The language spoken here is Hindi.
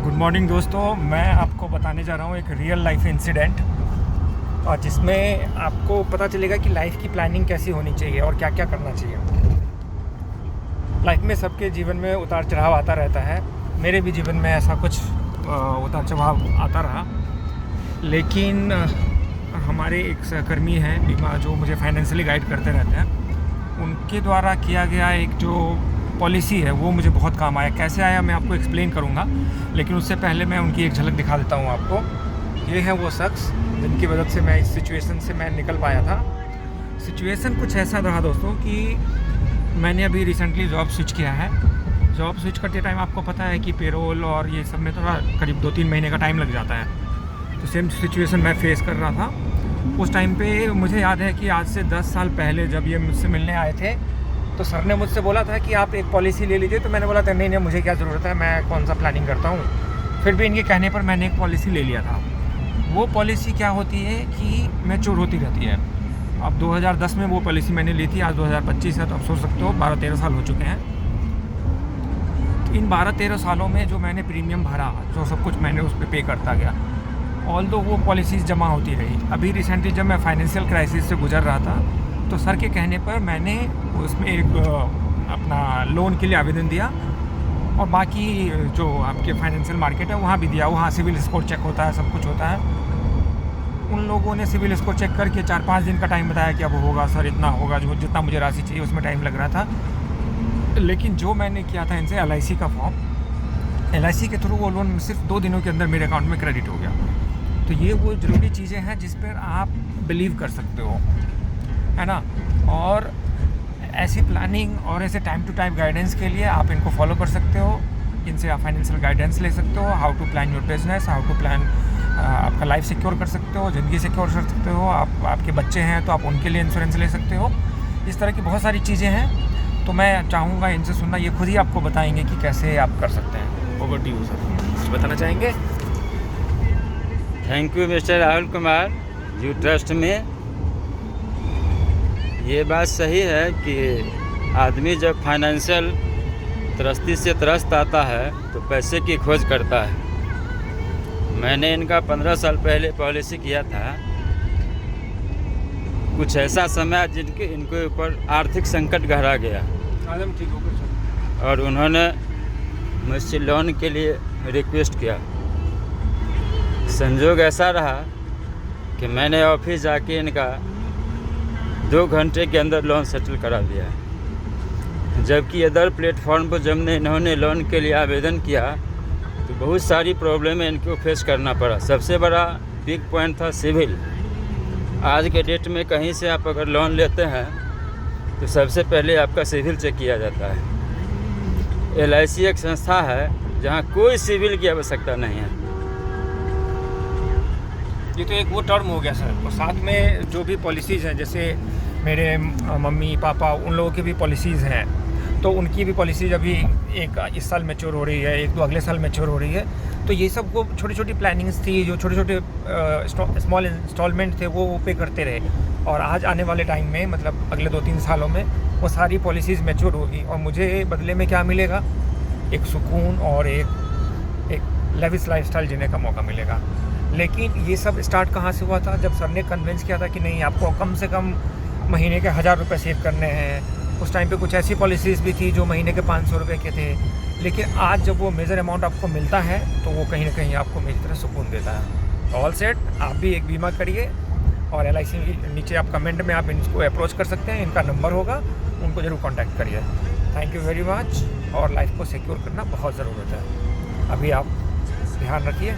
गुड मॉर्निंग दोस्तों, मैं आपको बताने जा रहा हूँ एक रियल लाइफ इंसिडेंट, और जिसमें आपको पता चलेगा कि लाइफ की प्लानिंग कैसी होनी चाहिए और क्या क्या करना चाहिए। लाइफ में सबके जीवन में उतार चढ़ाव आता रहता है। मेरे भी जीवन में ऐसा कुछ उतार चढ़ाव आता रहा, लेकिन हमारे एक सहकर्मी हैं बीमा, जो मुझे फाइनेंशियली गाइड करते रहते हैं, उनके द्वारा किया गया एक जो पॉलिसी है वो मुझे बहुत काम आया। कैसे आया मैं आपको एक्सप्लेन करूँगा, लेकिन उससे पहले मैं उनकी एक झलक दिखा देता हूँ आपको। ये है वो शख्स जिनकी वजह से मैं इस सिचुएशन से मैं निकल पाया था। सिचुएशन कुछ ऐसा रहा दोस्तों कि मैंने अभी रिसेंटली जॉब स्विच किया है। जॉब स्विच करते टाइम आपको पता है कि पेरोल और ये सब में थोड़ा करीब 2-3 महीने का टाइम लग जाता है। तो सेम सिचुएशन मैं फेस कर रहा था उस टाइम पे। मुझे याद है कि आज से 10 साल पहले जब ये मुझसे मिलने आए थे, तो सर ने मुझसे बोला था कि आप एक पॉलिसी ले लीजिए। तो मैंने बोला था नहीं, मुझे क्या ज़रूरत है, मैं कौन सा प्लानिंग करता हूँ। फिर भी इनके कहने पर मैंने एक पॉलिसी ले लिया था। वो पॉलिसी क्या होती है कि मैच्योर होती रहती है। अब 2010 में वो पॉलिसी मैंने ली थी, आज 2025 है, तो आप सोच सकते हो 12-13 साल हो चुके हैं। तो इन 12-13 सालों में जो मैंने प्रीमियम भरा, जो सब कुछ मैंने उस पर पे करता गया, ऑल्दो वो पॉलिसीज़ जमा होती रही। अभी रिसेंटली जब मैं फाइनेंशियल क्राइसिस से गुजर रहा था, तो सर के कहने पर मैंने उसमें एक अपना लोन के लिए आवेदन दिया, और बाकी जो आपके फाइनेंशियल मार्केट है वहाँ भी दिया। वहाँ सिविल स्कोर चेक होता है, सब कुछ होता है। उन लोगों ने सिविल स्कोर चेक करके 4-5 दिन का टाइम बताया कि अब होगा सर, इतना होगा, जो जितना मुझे राशि चाहिए उसमें टाइम लग रहा था। लेकिन जो मैंने किया था इनसे LIC का फॉर्म, LIC के थ्रू वो लोन सिर्फ 2 दिनों के अंदर मेरे अकाउंट में क्रेडिट हो गया। तो ये वो ज़रूरी चीज़ें हैं जिस पर आप बिलीव कर सकते हो, है ना। और ऐसी प्लानिंग और ऐसे टाइम टू टाइम गाइडेंस के लिए आप इनको फॉलो कर सकते हो। इनसे आप फाइनेंशियल गाइडेंस ले सकते हो, how to plan your business, how to plan आपका लाइफ सिक्योर कर सकते हो, ज़िंदगी सिक्योर कर सकते हो। आपके बच्चे हैं तो आप उनके लिए इंश्योरेंस ले सकते हो। इस तरह की बहुत सारी चीज़ें हैं। तो मैं चाहूँगा इनसे सुनना, ये खुद ही आपको बताएंगे कि कैसे आप कर सकते हैं। ओवर टू यू सर, बताना चाहेंगे? Thank you mister Rahul Kumar, you trust में। ये बात सही है कि आदमी जब फाइनेंशियल त्रस्ती से त्रस्त आता है तो पैसे की खोज करता है। मैंने इनका 15 साल पहले पॉलिसी किया था। कुछ ऐसा समय इनके ऊपर आर्थिक संकट गहरा गया, ठीक हो गया, और उन्होंने मुझसे लोन के लिए रिक्वेस्ट किया। संजोग ऐसा रहा कि मैंने ऑफिस जाके इनका 2 घंटे के अंदर लोन सेटल करा दिया। जबकि अदर प्लेटफॉर्म पर जब इन्होंने लोन के लिए आवेदन किया तो बहुत सारी प्रॉब्लम इनको फेस करना पड़ा। सबसे बड़ा बिग पॉइंट था सिविल। आज के डेट में कहीं से आप अगर लोन लेते हैं तो सबसे पहले आपका सिविल चेक किया जाता है। LIC एक संस्था है जहां कोई सिविल की आवश्यकता नहीं है। ये तो एक वो टर्म हो गया सर। और साथ में जो भी पॉलिसीज़ हैं, जैसे मेरे मम्मी पापा, उन लोगों की भी पॉलिसीज़ हैं, तो उनकी भी पॉलिसीज अभी एक इस साल मैच्योर हो रही है, एक तो अगले साल मैच्योर हो रही है। तो ये सब वो छोटी छोटी प्लानिंग्स थी, जो छोटे छोटे स्मॉल इंस्टॉलमेंट थे वो पे करते रहे। और आज आने वाले टाइम में, मतलब अगले 2-3 सालों में, वो सारी पॉलिसीज़ मैच्योर होगी, और मुझे बदले में क्या मिलेगा? एक सुकून और एक लेविश लाइफस्टाइल जीने का मौका मिलेगा। लेकिन ये सब स्टार्ट कहाँ से हुआ था? जब सर ने कन्विंस किया था कि नहीं, आपको कम से कम महीने के 1000 रुपये सेव करने हैं। उस टाइम पे कुछ ऐसी पॉलिसीज़ भी थी जो महीने के 500 रुपये के थे। लेकिन आज जब वो मेजर अमाउंट आपको मिलता है तो वो कहीं ना कहीं आपको मेरी तरह सुकून देता है। ऑल सेट, आप भी एक बीमा करिए, और LIC नीचे आप कमेंट में आप इनको अप्रोच कर सकते हैं। इनका नंबर होगा, उनको ज़रूर कॉन्टैक्ट करिए। Thank you very much. और लाइफ को सिक्योर करना बहुत ज़रूरत है। अभी आप ध्यान रखिए।